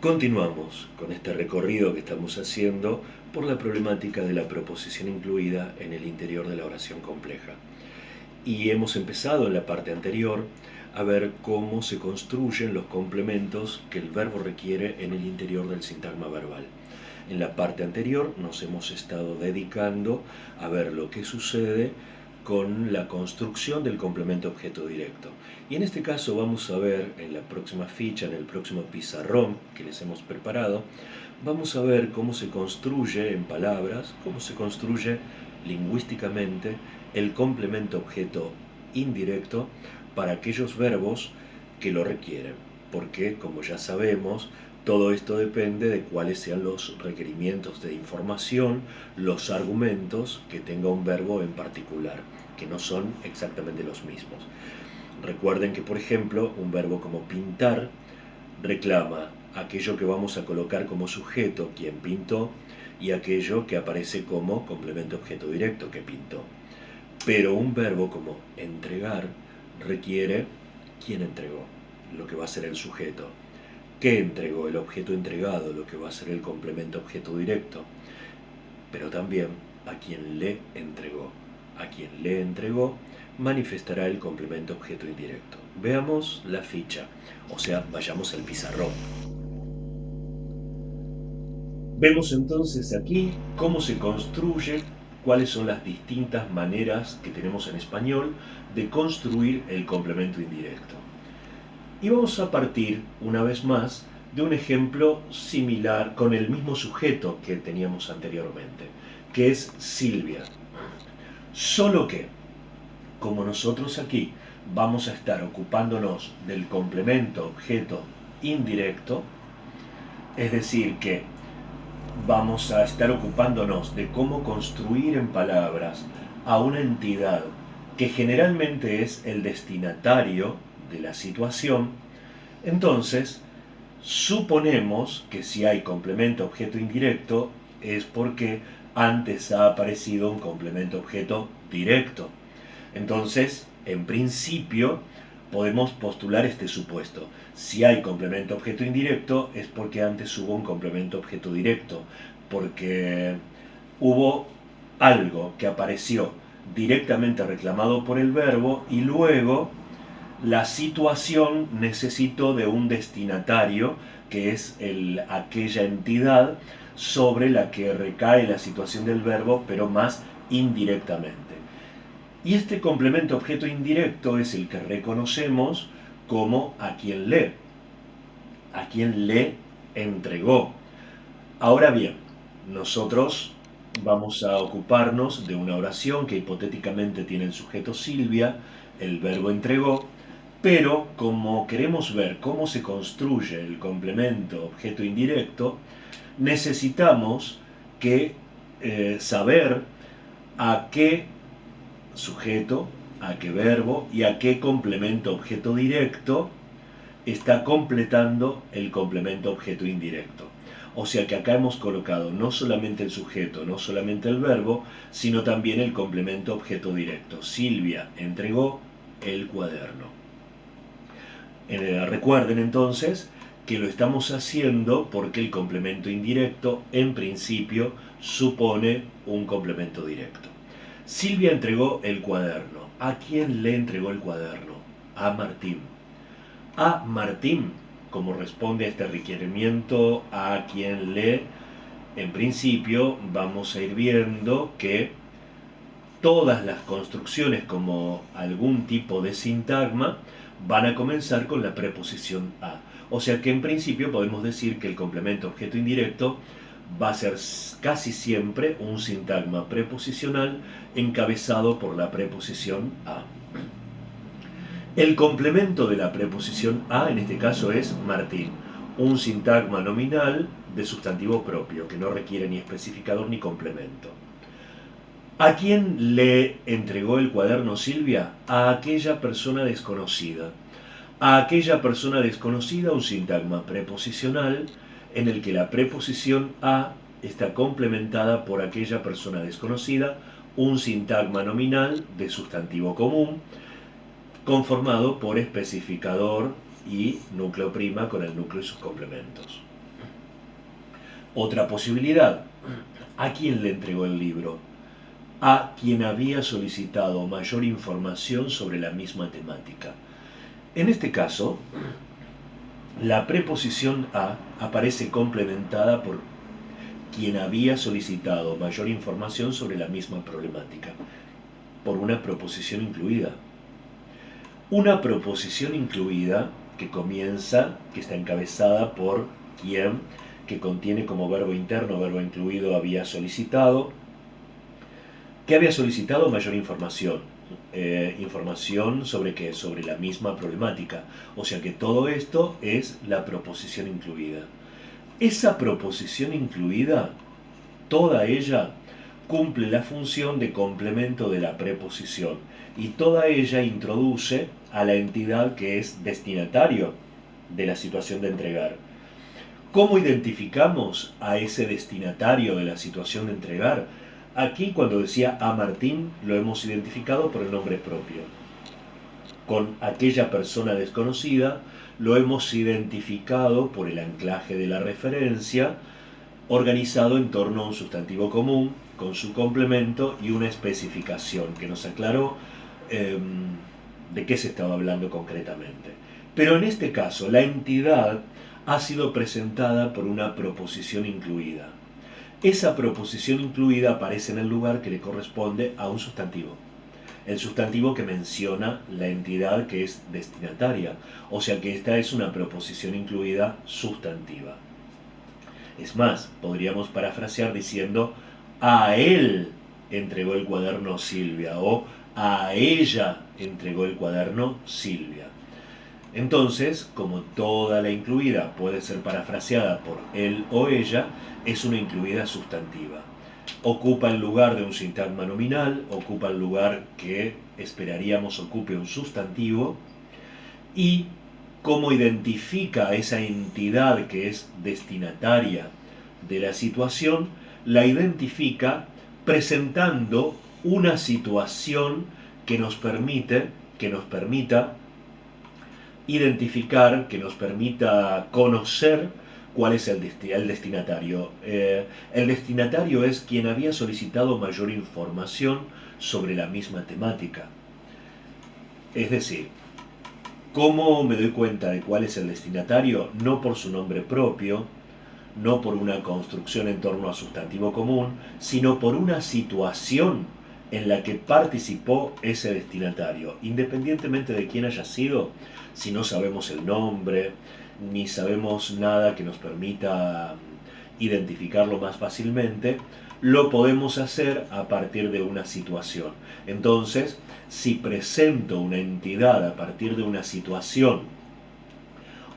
Continuamos con este recorrido que estamos haciendo por la problemática de la proposición incluida en el interior de la oración compleja. Y hemos empezado en la parte anterior a ver cómo se construyen los complementos que el verbo requiere en el interior del sintagma verbal. En la parte anterior nos hemos estado dedicando a ver lo que sucede con la construcción del complemento objeto directo. Y en este caso vamos a ver en la próxima ficha, en el próximo pizarrón que les hemos preparado, vamos a ver cómo se construye en palabras, cómo se construye lingüísticamente el complemento objeto indirecto para aquellos verbos que lo requieren. Porque, como ya sabemos, todo esto depende de cuáles sean los requerimientos de información, los argumentos que tenga un verbo en particular, que no son exactamente los mismos. Recuerden que, por ejemplo, un verbo como pintar reclama aquello que vamos a colocar como sujeto, quien pintó, y aquello que aparece como complemento objeto directo, que pintó. Pero un verbo como entregar requiere quién entregó, lo que va a ser el sujeto. ¿Qué entregó? El objeto entregado, lo que va a ser el complemento objeto directo. Pero también a quien le entregó. A quien le entregó manifestará el complemento objeto indirecto. Veamos la ficha, o sea, vayamos al pizarrón. Vemos entonces aquí cómo se construye, cuáles son las distintas maneras que tenemos en español de construir el complemento indirecto. Y vamos a partir, una vez más, de un ejemplo similar con el mismo sujeto que teníamos anteriormente, que es Silvia. Solo que, como nosotros aquí vamos a estar ocupándonos del complemento objeto indirecto, es decir, que vamos a estar ocupándonos de cómo construir en palabras a una entidad que generalmente es el destinatario de la situación, entonces suponemos que si hay complemento objeto indirecto es porque antes ha aparecido un complemento objeto directo. Entonces, en principio, podemos postular este supuesto. Si hay complemento objeto indirecto es porque antes hubo un complemento objeto directo, porque hubo algo que apareció directamente reclamado por el verbo y luego la situación necesitó de un destinatario, que es aquella entidad sobre la que recae la situación del verbo, pero más indirectamente. Y este complemento objeto indirecto es el que reconocemos como a quien le entregó. Ahora bien, nosotros vamos a ocuparnos de una oración que hipotéticamente tiene el sujeto Silvia, el verbo entregó, pero como queremos ver cómo se construye el complemento objeto indirecto, necesitamos saber a qué sujeto, a qué verbo y a qué complemento objeto directo está completando el complemento objeto indirecto. O sea que acá hemos colocado no solamente el sujeto, no solamente el verbo, sino también el complemento objeto directo. Silvia entregó el cuaderno. Recuerden entonces que lo estamos haciendo porque el complemento indirecto en principio supone un complemento directo. Silvia entregó el cuaderno. ¿A quién le entregó el cuaderno? A Martín. A Martín, como responde a este requerimiento, a quien le, en principio, vamos a ir viendo que todas las construcciones como algún tipo de sintagma van a comenzar con la preposición a. O sea que en principio podemos decir que el complemento objeto indirecto va a ser casi siempre un sintagma preposicional encabezado por la preposición a. El complemento de la preposición a en este caso es Martín, un sintagma nominal de sustantivo propio que no requiere ni especificador ni complemento. ¿A quién le entregó el cuaderno Silvia? A aquella persona desconocida. A aquella persona desconocida un sintagma preposicional en el que la preposición a está complementada por aquella persona desconocida, un sintagma nominal de sustantivo común, conformado por especificador y núcleo prima con el núcleo y sus complementos. Otra posibilidad, ¿a quién le entregó el libro? A quien había solicitado mayor información sobre la misma temática. En este caso, la preposición a aparece complementada por quien había solicitado mayor información sobre la misma problemática, por una proposición incluida. Una proposición incluida que comienza, que está encabezada por quien, que contiene como verbo interno, verbo incluido, había solicitado. ¿Qué había solicitado? Mayor información. Información sobre qué, sobre la misma problemática. O sea que todo esto es la proposición incluida. Esa proposición incluida, toda ella, cumple la función de complemento de la preposición y toda ella introduce a la entidad que es destinatario de la situación de entregar. ¿Cómo identificamos a ese destinatario de la situación de entregar? Aquí, cuando decía a Martín, lo hemos identificado por el nombre propio. Con aquella persona desconocida, lo hemos identificado por el anclaje de la referencia, organizado en torno a un sustantivo común, con su complemento y una especificación que nos aclaró de qué se estaba hablando concretamente. Pero en este caso, la entidad ha sido presentada por una proposición incluida. Esa proposición incluida aparece en el lugar que le corresponde a un sustantivo. El sustantivo que menciona la entidad que es destinataria. O sea que esta es una proposición incluida sustantiva. Es más, podríamos parafrasear diciendo a él entregó el cuaderno Silvia o a ella entregó el cuaderno Silvia. Entonces, como toda la incluida puede ser parafraseada por él o ella, es una incluida sustantiva. Ocupa el lugar de un sintagma nominal, ocupa el lugar que esperaríamos ocupe un sustantivo, y cómo identifica a esa entidad que es destinataria de la situación, la identifica presentando una situación que nos permita identificar, que nos permita conocer cuál es el destinatario. El destinatario es quien había solicitado mayor información sobre la misma temática. Es decir, ¿cómo me doy cuenta de cuál es el destinatario? No por su nombre propio, no por una construcción en torno a sustantivo común, sino por una situación en la que participó ese destinatario, independientemente de quién haya sido. Si no sabemos el nombre, ni sabemos nada que nos permita identificarlo más fácilmente, lo podemos hacer a partir de una situación. Entonces, si presento una entidad a partir de una situación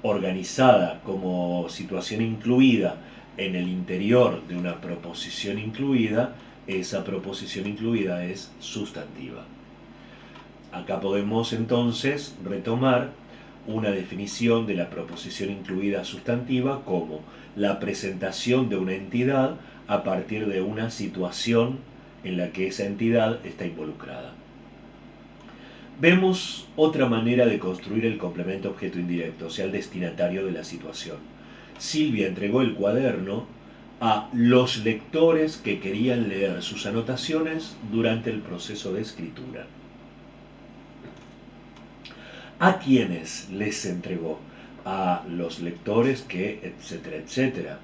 organizada como situación incluida en el interior de una proposición incluida, esa proposición incluida es sustantiva. Acá podemos entonces retomar una definición de la proposición incluida sustantiva como la presentación de una entidad a partir de una situación en la que esa entidad está involucrada. Vemos otra manera de construir el complemento objeto indirecto, o sea, el destinatario de la situación. Silvia entregó el cuaderno a los lectores que querían leer sus anotaciones durante el proceso de escritura. ¿A quiénes les entregó? A los lectores que, etcétera, etcétera.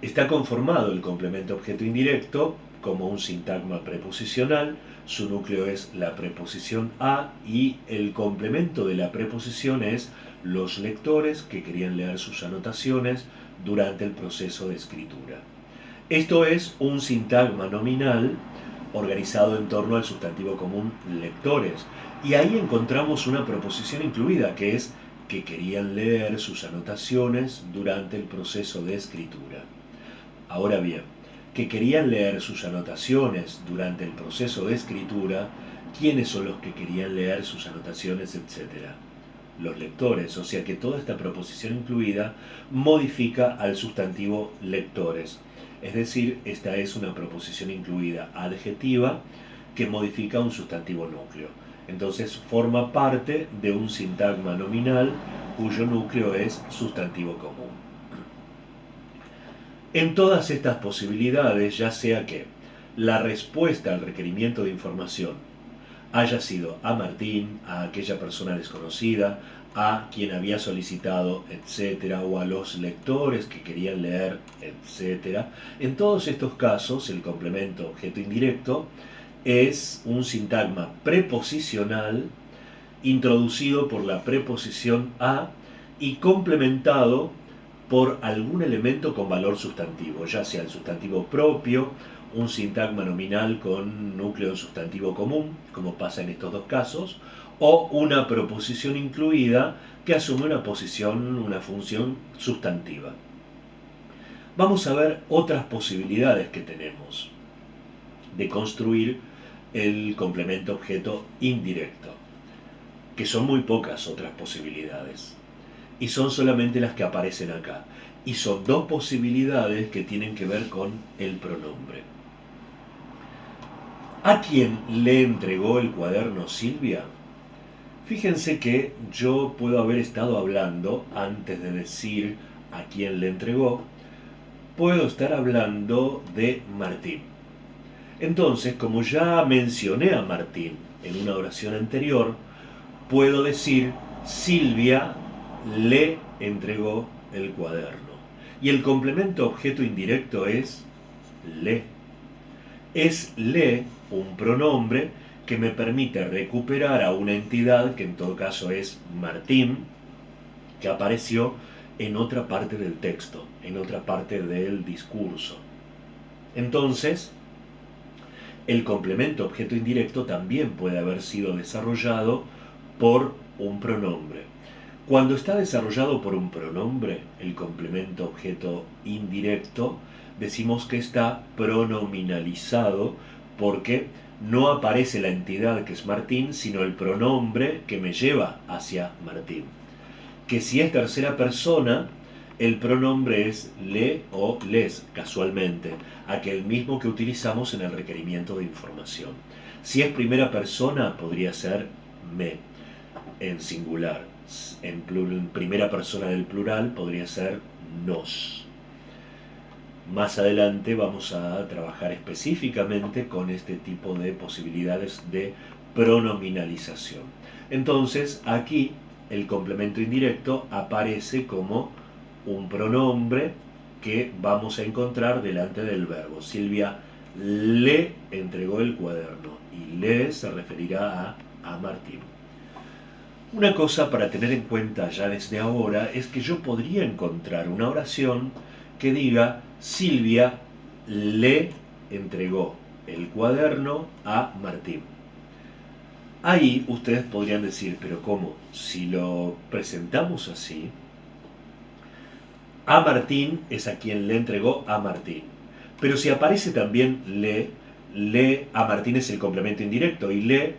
Está conformado el complemento objeto indirecto como un sintagma preposicional. Su núcleo es la preposición a y el complemento de la preposición es los lectores que querían leer sus anotaciones durante el proceso de escritura. Esto es un sintagma nominal organizado en torno al sustantivo común lectores. Y ahí encontramos una proposición incluida que es que querían leer sus anotaciones durante el proceso de escritura. Ahora bien, que querían leer sus anotaciones durante el proceso de escritura, ¿quiénes son los que querían leer sus anotaciones, etcétera? Los lectores, o sea que toda esta proposición incluida modifica al sustantivo lectores. Es decir, esta es una proposición incluida adjetiva que modifica un sustantivo núcleo. Entonces forma parte de un sintagma nominal cuyo núcleo es sustantivo común. En todas estas posibilidades, ya sea que la respuesta al requerimiento de información haya sido a Martín, a aquella persona desconocida, a quien había solicitado, etcétera, o a los lectores que querían leer, etcétera. En todos estos casos, el complemento objeto indirecto es un sintagma preposicional introducido por la preposición a y complementado por algún elemento con valor sustantivo, ya sea el sustantivo propio, un sintagma nominal con núcleo sustantivo común, como pasa en estos dos casos, o una proposición incluida que asume una posición, una función sustantiva. Vamos a ver otras posibilidades que tenemos de construir el complemento objeto indirecto, que son muy pocas otras posibilidades, y son solamente las que aparecen acá. Y son dos posibilidades que tienen que ver con el pronombre. ¿A quién le entregó el cuaderno Silvia? Fíjense que yo puedo haber estado hablando, antes de decir a quién le entregó, puedo estar hablando de Martín. Entonces, como ya mencioné a Martín en una oración anterior, puedo decir Silvia le entregó el cuaderno. Y el complemento objeto indirecto es le. Es le un pronombre que me permite recuperar a una entidad que en todo caso es Martín, que apareció en otra parte del texto, en otra parte del discurso. Entonces, el complemento objeto indirecto también puede haber sido desarrollado por un pronombre. Cuando está desarrollado por un pronombre, el complemento objeto indirecto, decimos que está pronominalizado porque no aparece la entidad que es Martín, sino el pronombre que me lleva hacia Martín. Que si es tercera persona, el pronombre es le o les, casualmente, aquel mismo que utilizamos en el requerimiento de información. Si es primera persona, podría ser me, en singular. En primera persona del plural podría ser nos. Más adelante vamos a trabajar específicamente con este tipo de posibilidades de pronominalización. Entonces, aquí el complemento indirecto aparece como un pronombre que vamos a encontrar delante del verbo. Silvia le entregó el cuaderno y le se referirá a Martín. Una cosa para tener en cuenta ya desde ahora es que yo podría encontrar una oración que diga Silvia le entregó el cuaderno a Martín. Ahí ustedes podrían decir, pero ¿cómo? Si lo presentamos así, a Martín es a quien le entregó a Martín. Pero si aparece también le a Martín es el complemento indirecto y le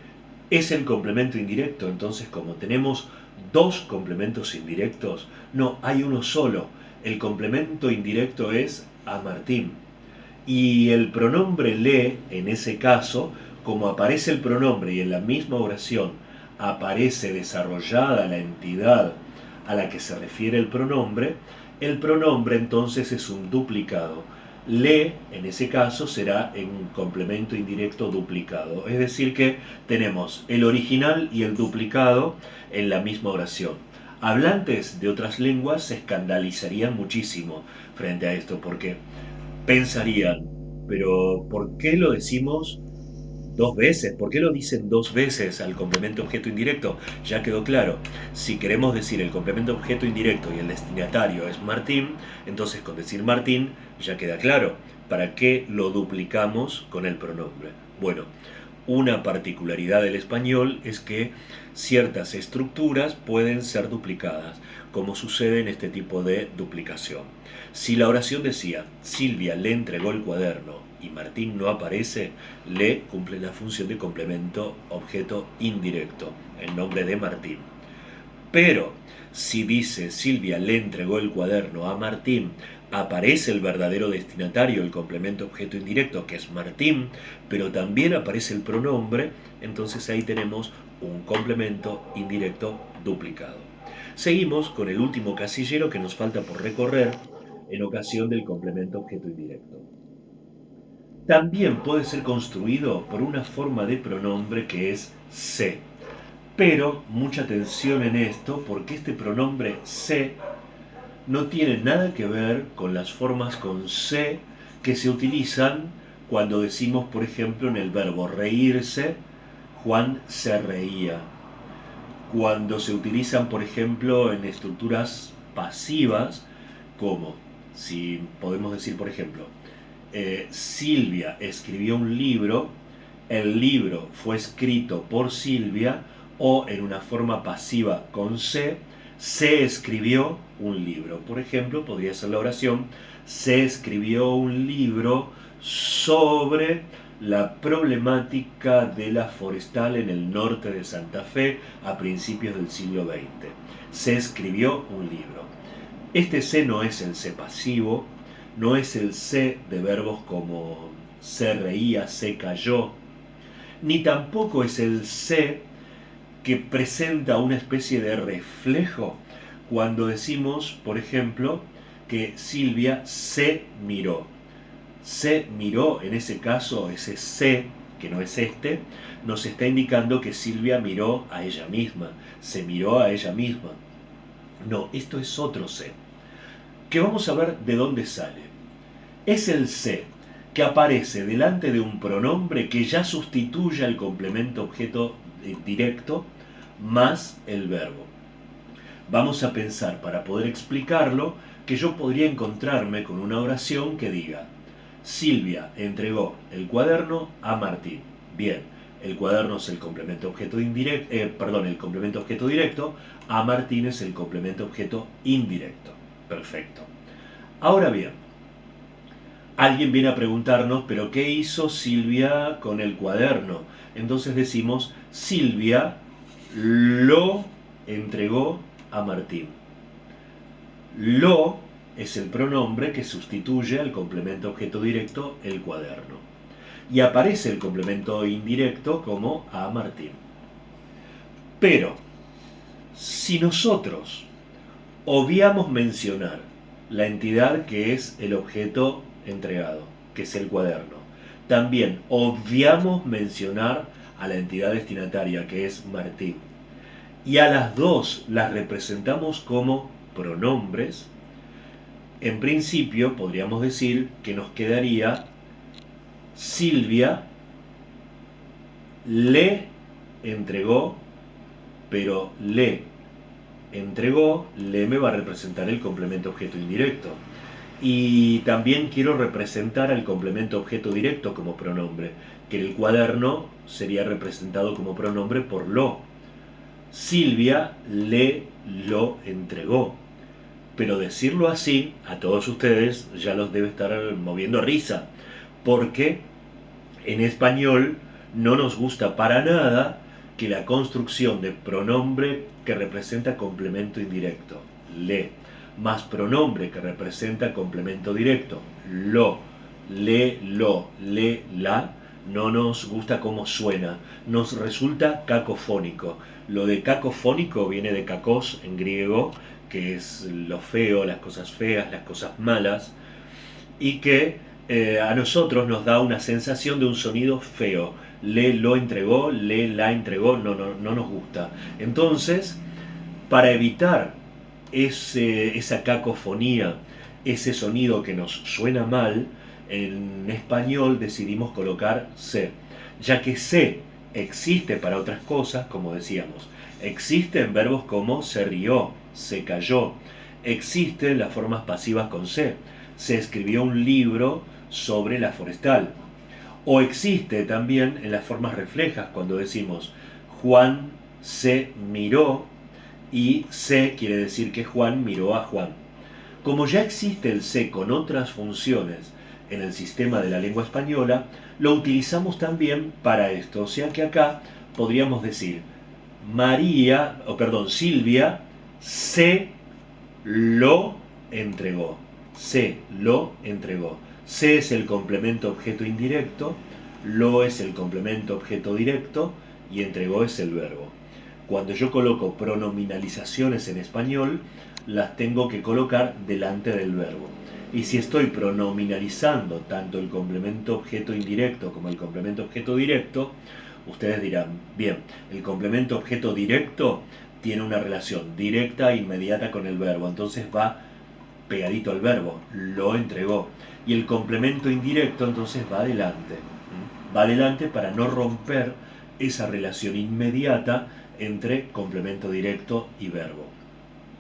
es el complemento indirecto. Entonces, como tenemos dos complementos indirectos, no, hay uno solo. El complemento indirecto es a Martín. Y el pronombre le, en ese caso, como aparece el pronombre y en la misma oración aparece desarrollada la entidad a la que se refiere el pronombre entonces es un duplicado. Le, en ese caso, será un complemento indirecto duplicado. Es decir que tenemos el original y el duplicado en la misma oración. Hablantes de otras lenguas se escandalizarían muchísimo frente a esto, porque pensarían, pero ¿por qué lo decimos dos veces? ¿Por qué lo dicen dos veces al complemento objeto indirecto? Ya quedó claro. Si queremos decir el complemento objeto indirecto y el destinatario es Martín, entonces con decir Martín ya queda claro. ¿Para qué lo duplicamos con el pronombre? Bueno, una particularidad del español es que ciertas estructuras pueden ser duplicadas, como sucede en este tipo de duplicación. Si la oración decía, Silvia le entregó el cuaderno y Martín no aparece, le cumple la función de complemento objeto indirecto, en nombre de Martín. Pero si dice Silvia le entregó el cuaderno a Martín, aparece el verdadero destinatario, el complemento objeto indirecto, que es Martín, pero también aparece el pronombre, entonces ahí tenemos un complemento indirecto duplicado. Seguimos con el último casillero que nos falta por recorrer, en ocasión del complemento objeto indirecto. También puede ser construido por una forma de pronombre que es se. Pero mucha atención en esto porque este pronombre se no tiene nada que ver con las formas con se que se utilizan cuando decimos, por ejemplo, en el verbo reírse, Juan se reía. Cuando se utilizan, por ejemplo, en estructuras pasivas, como si podemos decir, por ejemplo, Silvia escribió un libro, el libro fue escrito por Silvia, o en una forma pasiva con se escribió un libro. Por ejemplo, podría ser la oración, se escribió un libro sobre la problemática de la forestal en el norte de Santa Fe a principios del siglo XX. Se escribió un libro. Este se no es el se pasivo, no es el se de verbos como se reía, se cayó, ni tampoco es el se que presenta una especie de reflejo cuando decimos, por ejemplo, que Silvia se miró. Se miró, en ese caso, ese se, que no es este, nos está indicando que Silvia miró a ella misma, se miró a ella misma. No, esto es otro se, que vamos a ver de dónde sale. Es el se que aparece delante de un pronombre que ya sustituye al complemento objeto directo más el verbo. Vamos a pensar, para poder explicarlo, que yo podría encontrarme con una oración que diga: Silvia entregó el cuaderno a Martín. Bien, el cuaderno es el complemento objeto indirecto, el complemento objeto directo, a Martín es el complemento objeto indirecto. Perfecto. Ahora bien, alguien viene a preguntarnos, ¿pero qué hizo Silvia con el cuaderno? Entonces decimos, Silvia lo entregó a Martín. Lo es el pronombre que sustituye al complemento objeto directo, el cuaderno. Y aparece el complemento indirecto como a Martín. Pero, si nosotros obviamos mencionar la entidad que es el objeto entregado, que es el cuaderno, también obviamos mencionar a la entidad destinataria, que es Martín, y a las dos las representamos como pronombres, en principio podríamos decir que nos quedaría Silvia le entregó, pero le entregó, le me va a representar el complemento objeto indirecto. Y también quiero representar al complemento objeto directo como pronombre, que el cuaderno sería representado como pronombre por lo. Silvia le lo entregó. Pero decirlo así, a todos ustedes ya los debe estar moviendo risa, porque en español no nos gusta para nada que la construcción de pronombre que representa complemento indirecto, le, más pronombre que representa complemento directo, lo, le, la, no nos gusta cómo suena, nos resulta cacofónico. Lo de cacofónico viene de kakos en griego, que es lo feo, las cosas feas, las cosas malas, y que a nosotros nos da una sensación de un sonido feo. Le lo entregó, le la entregó, no nos gusta. Entonces, para evitar esa cacofonía, ese sonido que nos suena mal, en español decidimos colocar se, ya que se existe para otras cosas, como decíamos. Existen verbos como se rió, se cayó. Existen las formas pasivas con se. Se escribió un libro sobre la forestal. O existe también en las formas reflejas cuando decimos Juan se miró, y se quiere decir que Juan miró a Juan. Como ya existe el se con otras funciones en el sistema de la lengua española, lo utilizamos también para esto. O sea que acá podríamos decir Silvia se lo entregó. Se lo entregó. Se es el complemento objeto indirecto, lo es el complemento objeto directo y entregó es el verbo. Cuando yo coloco pronominalizaciones en español, las tengo que colocar delante del verbo. Y si estoy pronominalizando tanto el complemento objeto indirecto como el complemento objeto directo, ustedes dirán, bien, el complemento objeto directo tiene una relación directa e inmediata con el verbo, entonces va pegadito al verbo, lo entregó. Y el complemento indirecto entonces va adelante. Va adelante para no romper esa relación inmediata entre complemento directo y verbo.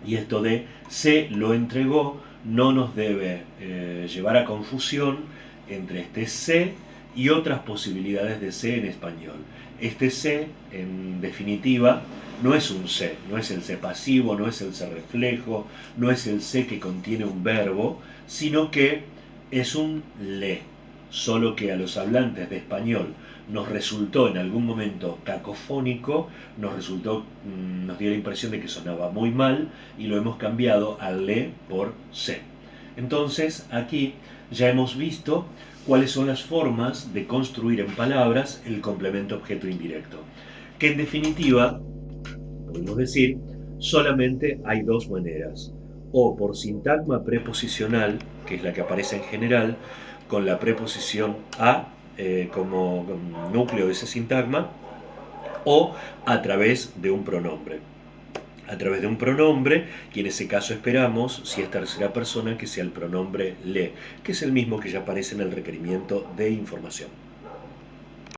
Y esto de se lo entregó no nos debe llevar a confusión entre este se y otras posibilidades de se en español. Este se, en definitiva, no es un se, no es el se pasivo, no es el se reflejo, no es el se que contiene un verbo, sino que es un le. Solo que a los hablantes de español nos resultó en algún momento cacofónico, nos dio la impresión de que sonaba muy mal y lo hemos cambiado al le por se. Entonces aquí ya hemos visto cuáles son las formas de construir en palabras el complemento objeto indirecto, que en definitiva, podemos decir, solamente hay dos maneras: o por sintagma preposicional, que es la que aparece en general, con la preposición a como núcleo de ese sintagma, o a través de un pronombre. A través de un pronombre, y en ese caso esperamos, si es tercera persona, que sea el pronombre le, que es el mismo que ya aparece en el requerimiento de información.